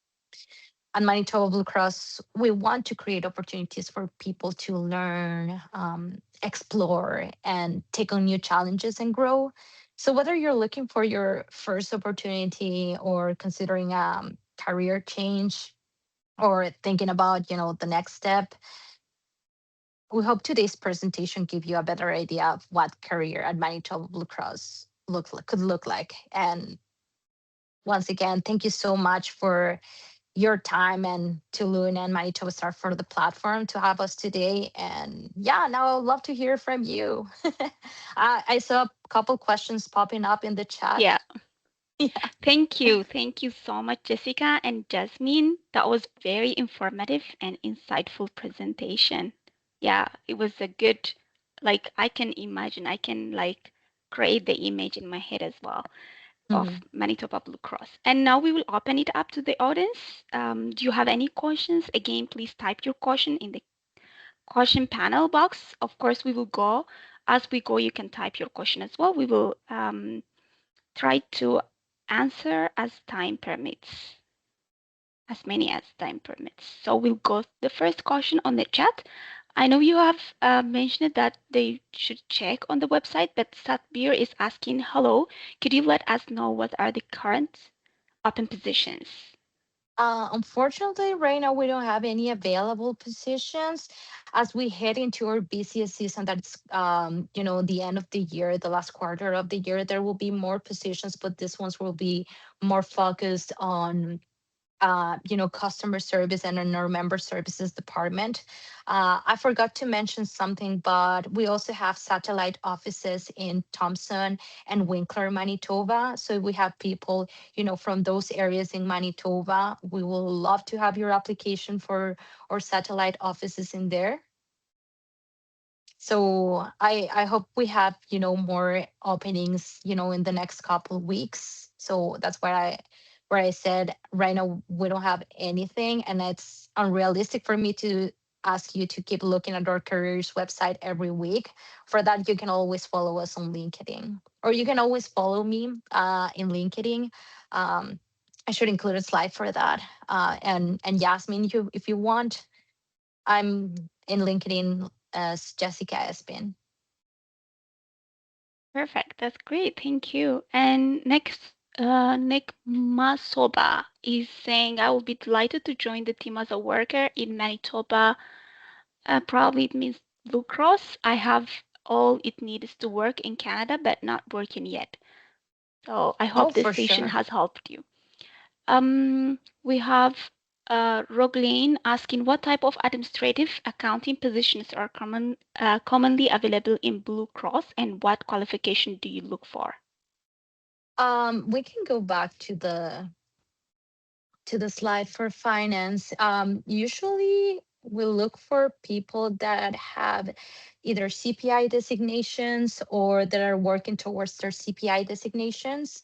At Manitoba Blue Cross, we want to create opportunities for people to learn, explore, and take on new challenges and grow. So, whether you're looking for your first opportunity or considering career change or thinking about the next step, we hope today's presentation give you a better idea of what career at Manitoba Blue Cross could look like. And once again, thank you so much for your time, and to Loon and Manitoba Star for the platform to have us today. And yeah, now I'd love to hear from you. I saw a couple questions popping up in the chat. Yeah. Yeah. Thank you. Thank you so much, Jessica and Jasmine. That was very informative and insightful presentation. Yeah, it was a good, like, I can imagine, I can like create the image in my head as well of Mhm. Manitoba Blue Cross. And now we will open it up to the audience. Do you have any questions? Again, please type your question in the question panel box. Of course, we will go as we go. You can type your question as well. We will try to answer as time permits, as many as time permits. So we'll go the first question on the chat. I know you have mentioned that they should check on the website, but Satbir is asking, hello, could you let us know what are the current open positions? Unfortunately, right now we don't have any available positions. As we head into our busiest season, that's the end of the year, the last quarter of the year. There will be more positions, but these ones will be more focused on customer service and in our member services department. I forgot to mention something, but we also have satellite offices in Thompson and Winkler, Manitoba. So if we have people, from those areas in Manitoba, we will love to have your application for our satellite offices in there. So I hope we have more openings in the next couple of weeks. So that's where I said right now we don't have anything, and it's unrealistic for me to ask you to keep looking at our careers website every week. For that, you can always follow us on LinkedIn, or you can always follow me in LinkedIn. um, I should include a slide for that. And Yasmin, if you want, I'm in LinkedIn as Jessica Espin. Perfect. That's great. Thank you. And next, Nick Masoba is saying, I will be delighted to join the team as a worker in Manitoba. Probably it means Blue Cross. I have all it needs to work in Canada, but not working yet. So I Oh, hope this for session sure. has helped you. We have Roglane asking what type of administrative accounting positions are commonly available in Blue Cross and what qualification do you look for? We can go back to the slide for finance. Usually we look for people that have either CPI designations or that are working towards their CPI designations.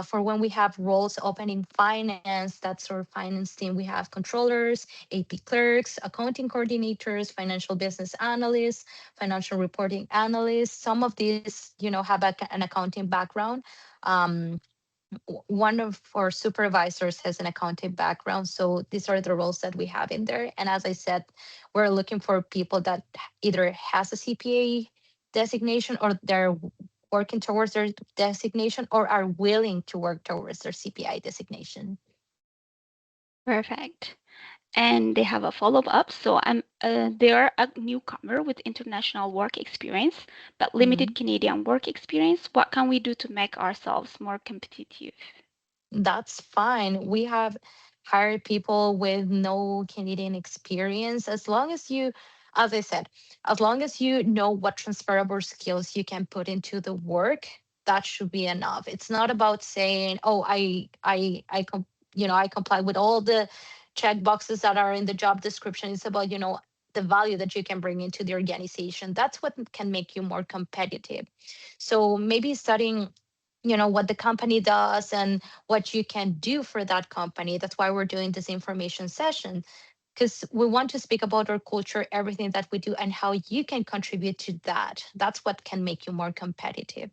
For when we have roles open in finance, that's our finance team. We have controllers, AP clerks, accounting coordinators, financial business analysts, financial reporting analysts. Some of these, have an accounting background. Um, One of our supervisors has an accounting background. So these are the roles that we have in there. And as I said, we're looking for people that either has a CPA designation or they're working towards their designation or are willing to work towards their CPI designation. Perfect. And they have a follow-up. So they are a newcomer with international work experience, but limited Mhm. Canadian work experience. What can we do to make ourselves more competitive? That's fine. We have hired people with no Canadian experience. As long as you, as I said, as long as you know what transferable skills you can put into the work, that should be enough. It's not about saying, "Oh, I comply with all the check boxes that are in the job description." It's about, the value that you can bring into the organization. That's what can make you more competitive. So maybe studying, what the company does and what you can do for that company. That's why we're doing this information session, because we want to speak about our culture, everything that we do, and how you can contribute to that. That's what can make you more competitive.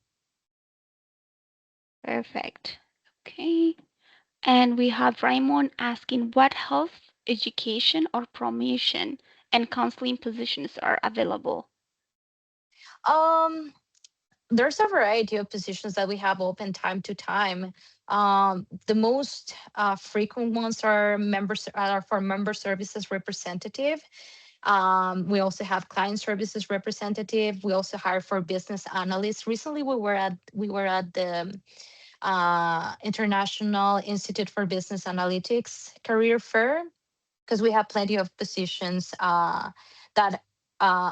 Perfect. Okay. And we have Raymond asking what health, education, or promotion and counseling positions are available. Um, there's a variety of positions that we have open time to time. The most frequent ones are for member services representative. We also have client services representative. We also hire for business analysts. Recently, we were at the International Institute for Business Analytics career fair, because we have plenty of positions that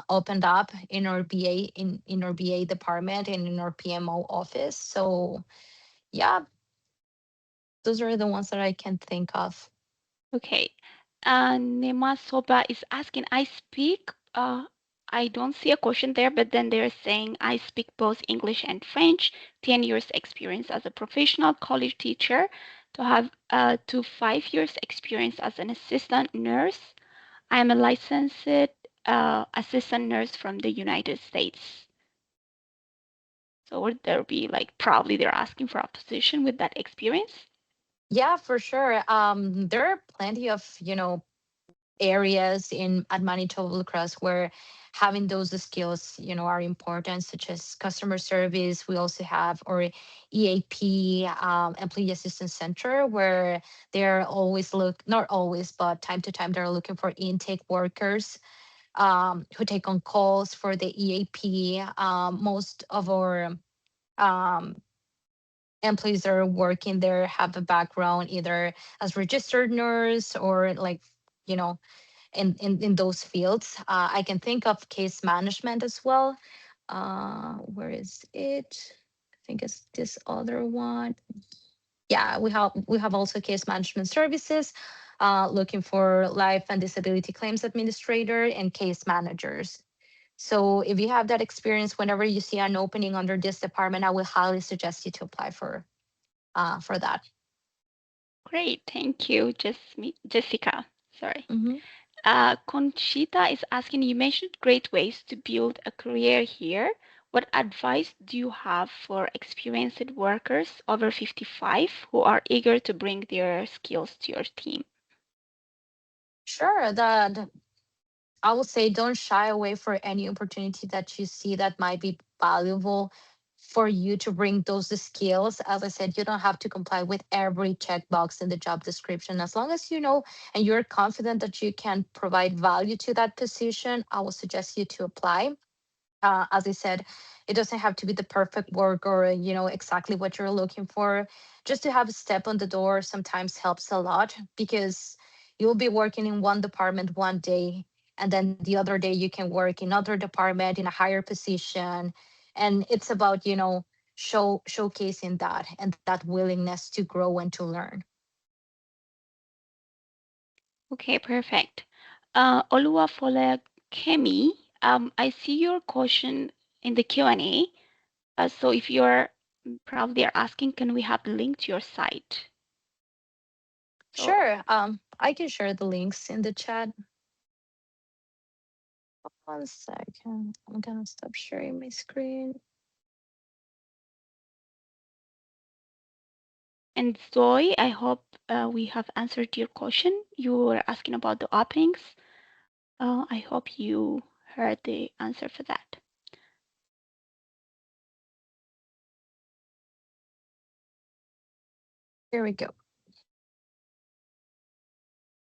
opened up in our BA in our BA department and in our PMO office. So yeah, those are the ones that I can think of. Okay. Nema Soba is asking, I don't see a question there, but then they're saying, I speak both English and French, 10 years experience as a professional college teacher, to have 5 years experience as an assistant nurse. I am a licensed assistant nurse from the United States. So would there be like probably they're asking for a position with that experience? Yeah, for sure. There are plenty of areas in at Manitoba Blue Cross where having those skills, are important, such as customer service. We also have our EAP, Employee Assistance Center, where they're always not always, but time to time, they're looking for intake workers who take on calls for the EAP. Most of our um, employees that are working there have a background either as registered nurse or like, you know, in those fields. I can think of case management as well. Where is it? I think it's this other one. Yeah, we have also case management services, looking for life and disability claims administrator and case managers. So if you have that experience, whenever you see an opening under this department, I will highly suggest you to apply for that. Great, thank you, Jessica. Sorry. Mm-hmm. Conchita is asking, you mentioned great ways to build a career here. What advice do you have for experienced workers over 55 who are eager to bring their skills to your team? Sure. That I will say don't shy away for any opportunity that you see that might be valuable for you to bring those skills. As I said, you don't have to comply with every checkbox in the job description. As long as you know and you're confident that you can provide value to that position, I will suggest you to apply. As I said, it doesn't have to be the perfect work or exactly what you're looking for. Just to have a step on the door sometimes helps a lot, because you'll be working in one department one day, and then the other day you can work in another department in a higher position. And it's about showcasing that and that willingness to grow and to learn. Okay, perfect. Oluwafole Kemi, I see your question in the Q&A. So if you're probably are asking, can we have the link to your site? So, Sure. I can share the links in the chat. 1 second. I'm gonna stop sharing my screen. and Zoe, I hope we have answered your question. You were asking about the openings. I hope you heard the answer for that. Here we go.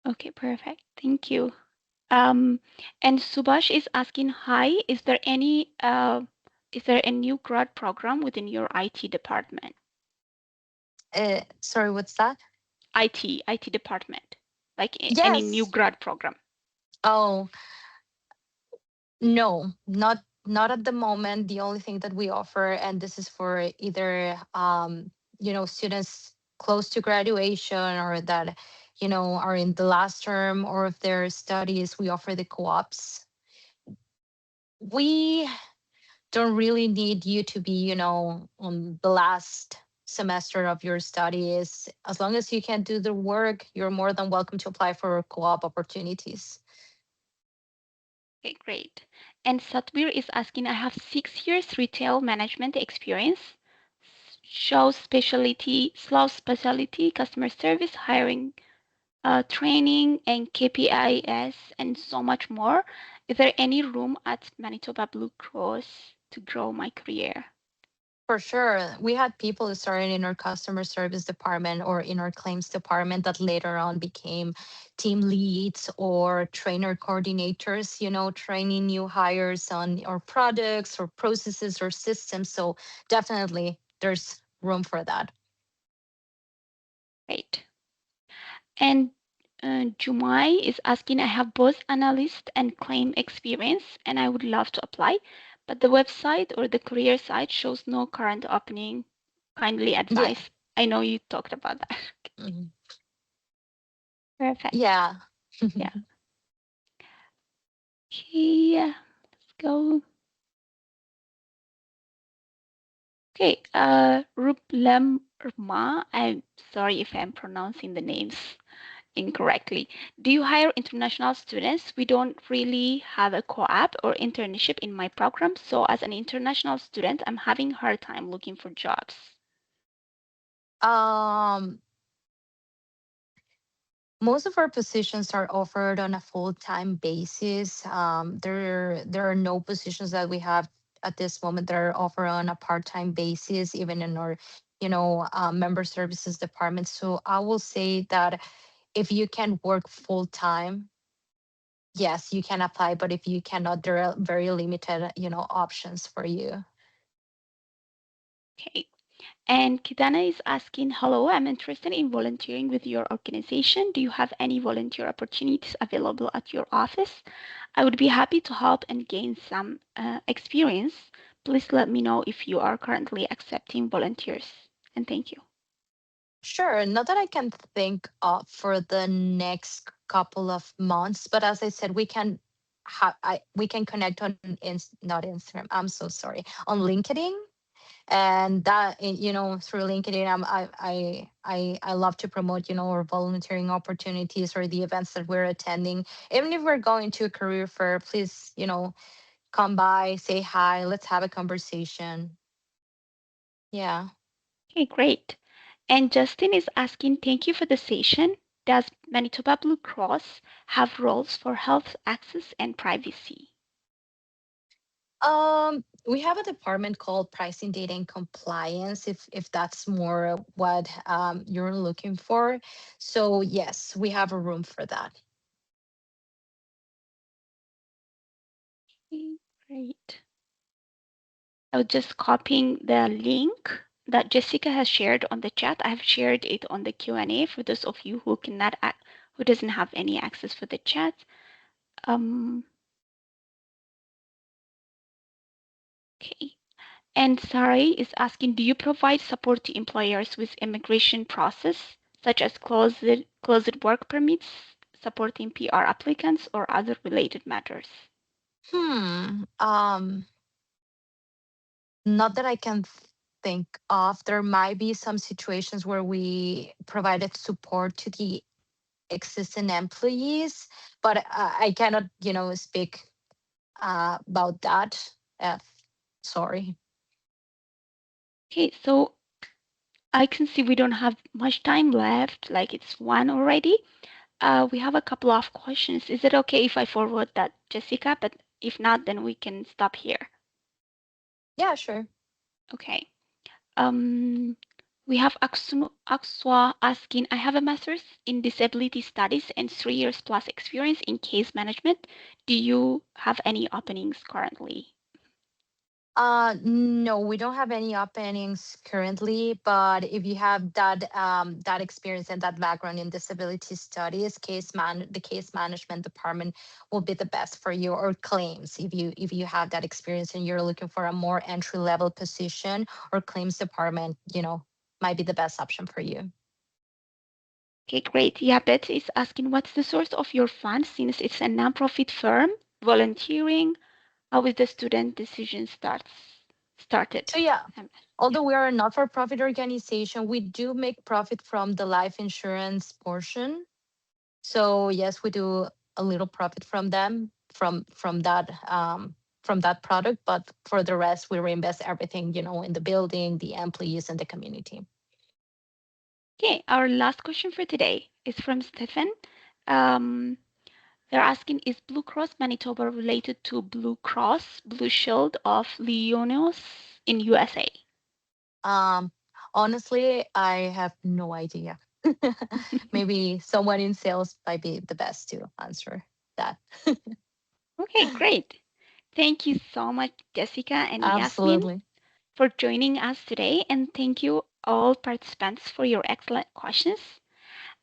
Okay, perfect. Thank you. And Subhash is asking, hi, is there a new grad program within your IT department? Sorry, what's that? IT department, like any new Yes. grad program. Oh, no, not at the moment. The only thing that we offer, and this is for either students close to graduation or that are in the last term or of their studies, we offer the co-ops. We don't really need you to be, on the last semester of your studies. As long as you can do the work, you're more than welcome to apply for co-op opportunities. Okay, great. And Satbir is asking, I have 6 years retail management experience. Slow specialty, customer service, hiring, training, and KPIs, and so much more. Is there any room at Manitoba Blue Cross to grow my career? For sure. We had people who started in our customer service department or in our claims department that later on became team leads or trainer coordinators, training new hires on our products or processes or systems. So definitely there's room for that. Great. And Jumai is asking, I have both analyst and claim experience, and I would love to apply, but the website or the career site shows no current opening. Kindly Yeah. advise. I know you talked about that. Mhm. Perfect. Yeah. Yeah. Okay, let's go. Okay, Ruplemma, I'm sorry if I'm pronouncing the names incorrectly. Do you hire international students? We don't really have a co-op or internship in my program, so as an international student, I'm having a hard time looking for jobs. Um, Most of our positions are offered on a full-time basis. There are no positions that we have at this moment that are offered on a part-time basis, even in our, member services department. So I will say that if you can work full-time, yes, you can apply. But if you cannot, there are very limited, options for you. Okay. And Kitana is asking, hello, I'm interested in volunteering with your organization. Do you have any volunteer opportunities available at your office? I would be happy to help and gain some experience. Please let me know if you are currently accepting volunteers. And thank you. Sure. Not that I can think of for the next couple of months, but as I said, we can connect on not Instagram. I'm so sorry, on LinkedIn, and that through LinkedIn, I love to promote our volunteering opportunities or the events that we're attending. Even if we're going to a career fair, please come by, say hi, let's have a conversation. Yeah. Okay, great. And Justin is asking, thank you for the session. Does Manitoba Blue Cross have roles for health access and privacy? We have a department called pricing data and compliance, if that's more what you're looking for. So yes, we have a room for that. Okay, great. I was just copying the link that Jessica has shared on the chat. I have shared it on the Q&A for those of you who who doesn't have any access for the chat. Um, okay. And Sarai is asking, do you provide support to employers with immigration process, such as closed work permits, supporting PR applicants, or other related matters? Hmm. Not that I can think of. There might be some situations where we provided support to the existing employees, but I cannot, speak about that. Uh, Sorry. Okay, so I can see we don't have much time left, like it's one already. We have a couple of questions. Is it okay if I forward that, Jessica? But if not, then we can stop here. Yeah, sure. Okay. Um, we have Akswa asking, I have a master's in disability studies and 3 years plus experience in case management. Do you have any openings currently? No, we don't have any openings currently, but if you have that experience and that background in disability studies, the case management department will be the best for you, or claims if you have that experience and you're looking for a more entry level position, or claims department, might be the best option for you. Okay, great. Yeah, Betty is asking, what's the source of your funds since it's a nonprofit firm, volunteering? How is the student decision started? So yeah, Yeah. although we are a not-for-profit organization, we do make profit from the life insurance portion. So yes, we do a little profit from them, from that product, but for the rest, we reinvest everything, in the building, the employees, and the community. Okay, our last question for today is from Stefan. Um, they're asking, is Blue Cross Manitoba related to Blue Cross Blue Shield of Lyoness in USA? Um, Honestly, I have no idea. Maybe someone in sales might be the best to answer that. Okay, great. Thank you so much, Jessica and Yasmin, Absolutely. for joining us today, and thank you all participants for your excellent questions.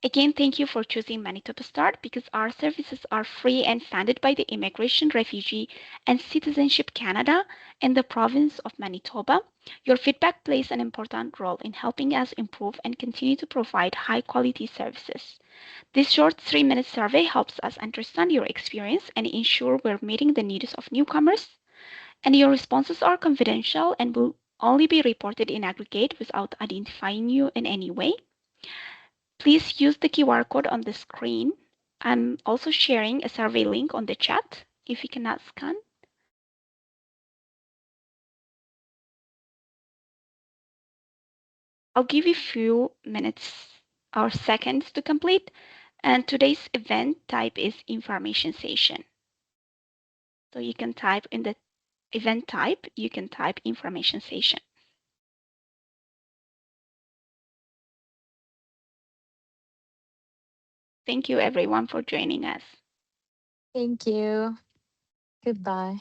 Again, thank you for choosing Manitoba Start because our services are free and funded by the Immigration, Refugee, and Citizenship Canada and the province of Manitoba. Your feedback plays an important role in helping us improve and continue to provide high quality services. This short 3-minute survey helps us understand your experience and ensure we're meeting the needs of newcomers. And your responses are confidential and will only be reported in aggregate without identifying you in any way. Please use the QR code on the screen. I'm also sharing a survey link on the chat if you cannot scan. I'll give you a few minutes or seconds to complete. And today's event type is information session. So you can type in the event type, you can type information session. Thank you everyone for joining us. Thank you. Goodbye.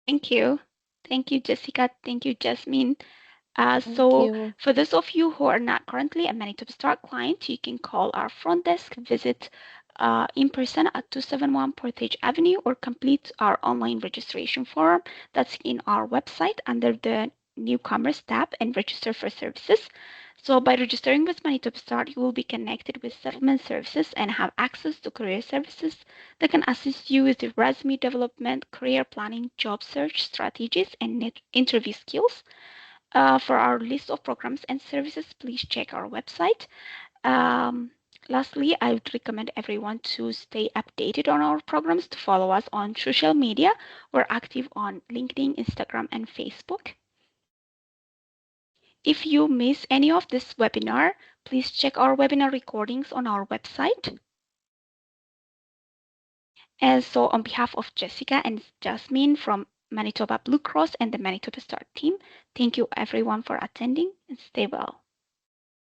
Thank you. Thank you, Jessica. Thank you, Jasmine. Thank So you. for those of you who are not currently a Manitoba Start client, you can call our front desk, visit in person at 271 Portage Avenue, or complete our online registration form that's in our website under the Newcomers tab and register for services. So by registering with Manitoba Start, you will be connected with settlement services and have access to career services that can assist you with the resume development, career planning, job search strategies, and interview skills. For our list of programs and services, please check our website. Um, Lastly, I would recommend everyone to stay updated on our programs, to follow us on social media. We're active on LinkedIn, Instagram, and Facebook. If you miss any of this webinar, please check our webinar recordings on our website. And so on behalf of Jessica and Jasmine from Manitoba Blue Cross and the Manitoba Start team, thank you everyone for attending, and stay well.